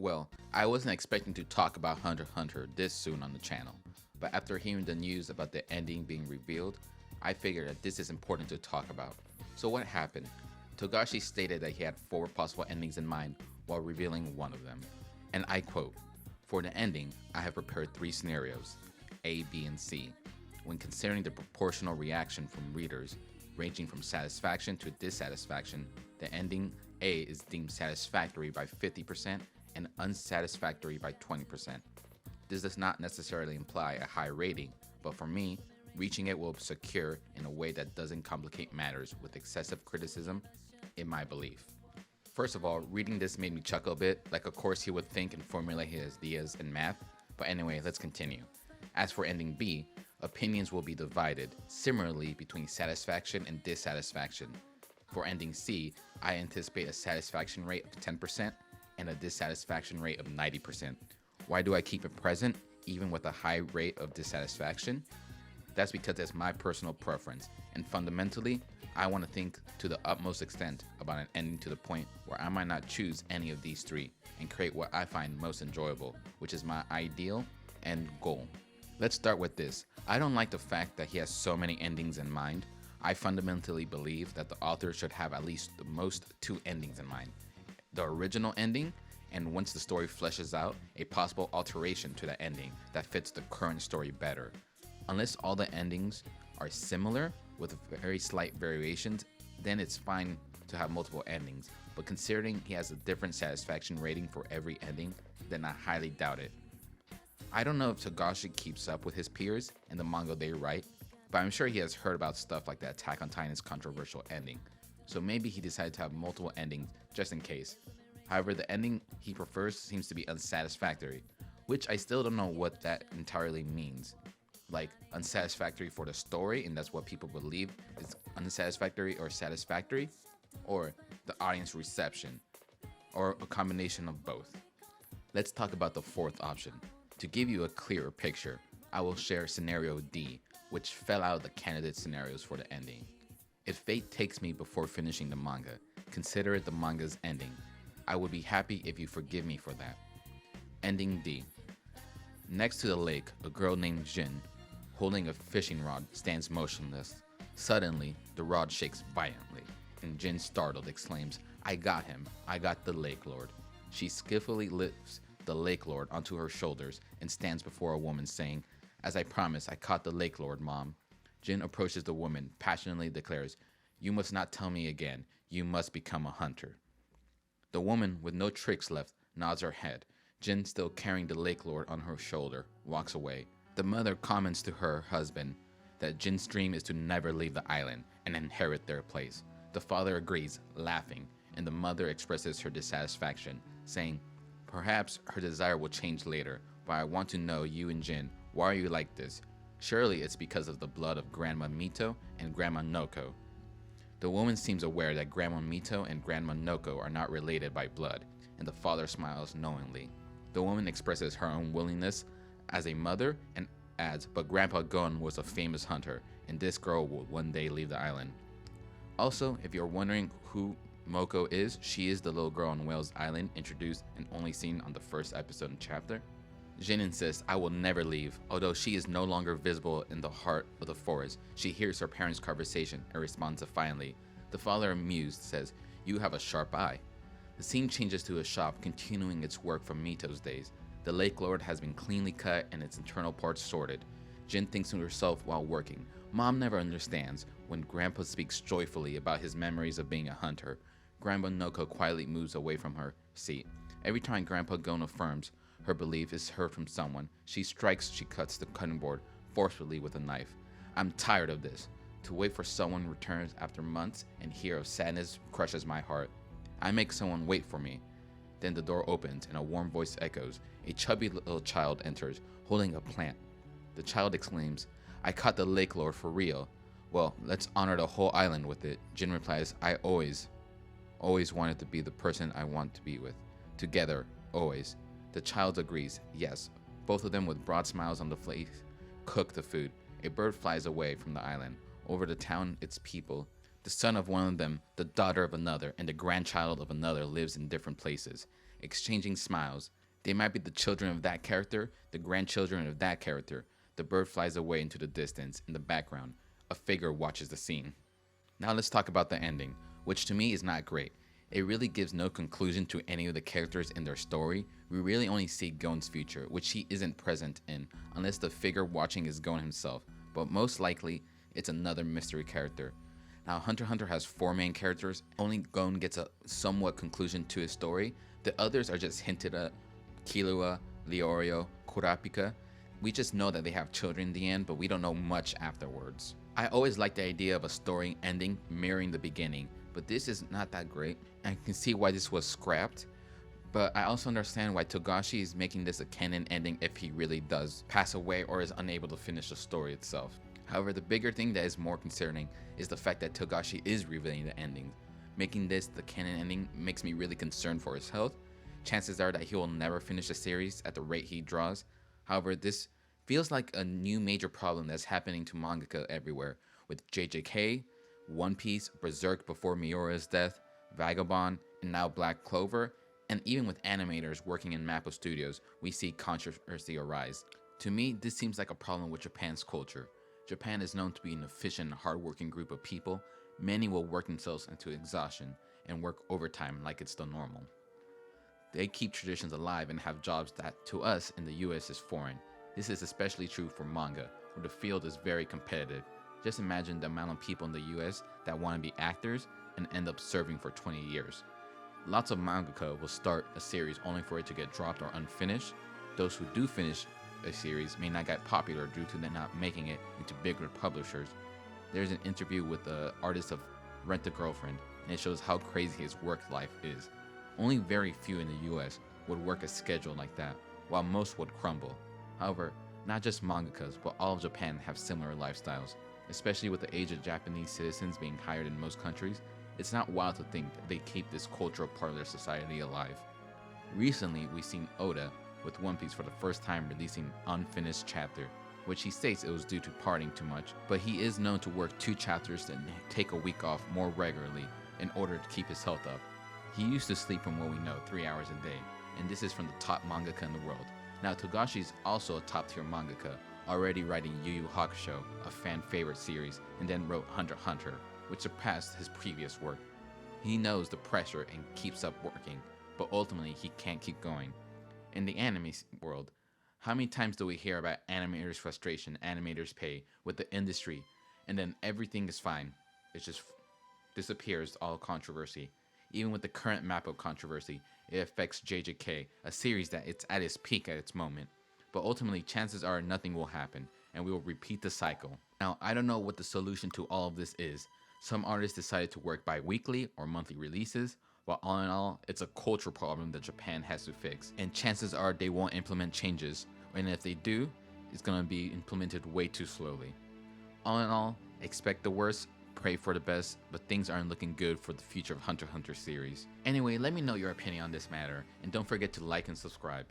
Well, I wasn't expecting to talk about Hunter x Hunter this soon on the channel, but after hearing the news about the ending being revealed, I figured that this is important to talk about. So what happened? Togashi stated that he had 4 possible endings in mind while revealing one of them. And I quote, "For the ending, I have prepared 3 scenarios, A, B, and C. When considering the proportional reaction from readers, ranging from satisfaction to dissatisfaction, the ending A is deemed satisfactory by 50% and unsatisfactory by 20%. This does not necessarily imply a high rating, but for me, reaching it will secure in a way that doesn't complicate matters with excessive criticism, in my belief." First of all, reading this made me chuckle a bit, like of course he would think and formulate his ideas in math, but anyway, let's continue. As for ending B, opinions will be divided similarly between satisfaction and dissatisfaction. For ending C, I anticipate a satisfaction rate of 10% and a dissatisfaction rate of 90%. Why do I keep it present, even with a high rate of dissatisfaction? That's because it's my personal preference, and fundamentally, I want to think to the utmost extent about an ending to the point where I might not choose any of these 3 and create what I find most enjoyable, which is my ideal end goal. Let's start with this. I don't like the fact that he has so many endings in mind. I fundamentally believe that the author should have at least the most 2 endings in mind. The original ending, and once the story fleshes out, a possible alteration to that ending that fits the current story better. Unless all the endings are similar with very slight variations, then it's fine to have multiple endings. But considering he has a different satisfaction rating for every ending, then I highly doubt it. I don't know if Togashi keeps up with his peers and the manga they write, but I'm sure he has heard about stuff like the Attack on Titan's controversial ending. So maybe he decided to have multiple endings just in case. However, the ending he prefers seems to be unsatisfactory, which I still don't know what that entirely means. Like unsatisfactory for the story, and that's what people believe is unsatisfactory or satisfactory, or the audience reception, or a combination of both. Let's talk about the 4th option. To give you a clearer picture, I will share scenario D, which fell out of the candidate scenarios for the ending. If fate takes me before finishing the manga, consider it the manga's ending. I would be happy if you forgive me for that. Ending D. Next to the lake, a girl named Jin, holding a fishing rod, stands motionless. Suddenly, the rod shakes violently, and Jin, startled, exclaims, "I got him. I got the Lake Lord." She skillfully lifts the Lake Lord onto her shoulders and stands before a woman saying, "As I promised, I caught the Lake Lord, Mom." Jin approaches the woman, passionately declares, "You must not tell me again. You must become a hunter." The woman, with no tricks left, nods her head. Jin, still carrying the Lake Lord on her shoulder, walks away. The mother comments to her husband that Jin's dream is to never leave the island and inherit their place. The father agrees, laughing, and the mother expresses her dissatisfaction, saying, "Perhaps her desire will change later, but I want to know you and Jin, why are you like this? Surely it's because of the blood of Grandma Mito and Grandma Noko." The woman seems aware that Grandma Mito and Grandma Noko are not related by blood, and the father smiles knowingly. The woman expresses her unwillingness as a mother and adds, "But Grandpa Gon was a famous hunter, and this girl will one day leave the island." Also, if you're wondering who Moko is, she is the little girl on Whales Island, introduced and only seen on the 1st episode and chapter. Jin insists, "I will never leave." Although she is no longer visible in the heart of the forest, she hears her parents' conversation and responds defiantly. The father, amused, says, "You have a sharp eye." The scene changes to a shop continuing its work from Mito's days. The Lake Lord has been cleanly cut and its internal parts sorted. Jin thinks to herself while working, "Mom never understands when Grandpa speaks joyfully about his memories of being a hunter." Grandma Noko quietly moves away from her seat. Every time Grandpa Gon affirms her belief is heard from someone, she cuts the cutting board forcefully with a knife. "I'm tired of this. To wait for someone returns after months and hear of sadness crushes my heart. I make someone wait for me." Then the door opens and a warm voice echoes. A chubby little child enters, holding a plant. The child exclaims, "I caught the Lake Lord for real." "Well, let's honor the whole island with it." Jin replies, "I always wanted to be the person I want to be with. Together, always." The child agrees, yes. Both of them, with broad smiles on the face, cook the food. A bird flies away from the island. Over the town, its people. The son of one of them, the daughter of another, and the grandchild of another lives in different places. exchanging smiles. They might be the children of that character, the grandchildren of that character. The bird flies away into the distance. In the background, a figure watches the scene. Now let's talk about the ending, which to me is not great. It really gives no conclusion to any of the characters in their story. We really only see Gon's future, which he isn't present in, unless the figure watching is Gon himself, but most likely, it's another mystery character. Now, Hunter x Hunter has 4 main characters. Only Gon gets a somewhat conclusion to his story. The others are just hinted at: Killua, Leorio, Kurapika. We just know that they have children in the end, but we don't know much afterwards. I always like the idea of a story ending mirroring the beginning, but this is not that great. I can see why this was scrapped, but I also understand why Togashi is making this a canon ending if he really does pass away or is unable to finish the story itself. However, the bigger thing that is more concerning is the fact that Togashi is revealing the ending. Making this the canon ending makes me really concerned for his health. Chances are that he will never finish the series at the rate he draws. However, this feels like a new major problem that's happening to mangaka everywhere, with JJK, One Piece, Berserk before Miura's death, Vagabond, and now Black Clover, and even with animators working in Mappa Studios, we see controversy arise. To me, this seems like a problem with Japan's culture. Japan is known to be an efficient, hardworking group of people. Many will work themselves into exhaustion and work overtime like it's the normal. They keep traditions alive and have jobs that, to us in the US, is foreign. This is especially true for manga, where the field is very competitive. Just imagine the amount of people in the US that want to be actors and end up serving for 20 years. Lots of mangaka will start a series only for it to get dropped or unfinished. Those who do finish a series may not get popular due to them not making it into bigger publishers. There's an interview with the artist of Rent a Girlfriend, and it shows how crazy his work life is. Only very few in the US would work a schedule like that, while most would crumble. However, not just mangakas, but all of Japan have similar lifestyles. Especially with the age of Japanese citizens being higher in most countries, it's not wild to think that they keep this cultural part of their society alive. Recently, we've seen Oda with One Piece for the first time releasing unfinished chapter, which he states it was due to partying too much, but he is known to work 2 chapters and take a week off more regularly in order to keep his health up. He used to sleep, from what we know, 3 hours a day, and this is from the top mangaka in the world. Now, Togashi is also a top-tier mangaka, already writing Yu Yu Hakusho, a fan-favorite series, and then wrote Hunter x Hunter, which surpassed his previous work. He knows the pressure and keeps up working, but ultimately he can't keep going. In the anime world, how many times do we hear about animators' frustration, animators' pay with the industry, and then everything is fine? It just disappears, all controversy. Even with the current Mappa controversy, it affects JJK, a series that it's at its peak at its moment. But ultimately, chances are nothing will happen, and we will repeat the cycle. Now, I don't know what the solution to all of this is. Some artists decided to work bi-weekly or monthly releases, while all in all, it's a cultural problem that Japan has to fix. And chances are they won't implement changes, and if they do, it's gonna be implemented way too slowly. All in all, expect the worst, pray for the best, but things aren't looking good for the future of Hunter x Hunter series. Anyway, let me know your opinion on this matter, and don't forget to like and subscribe.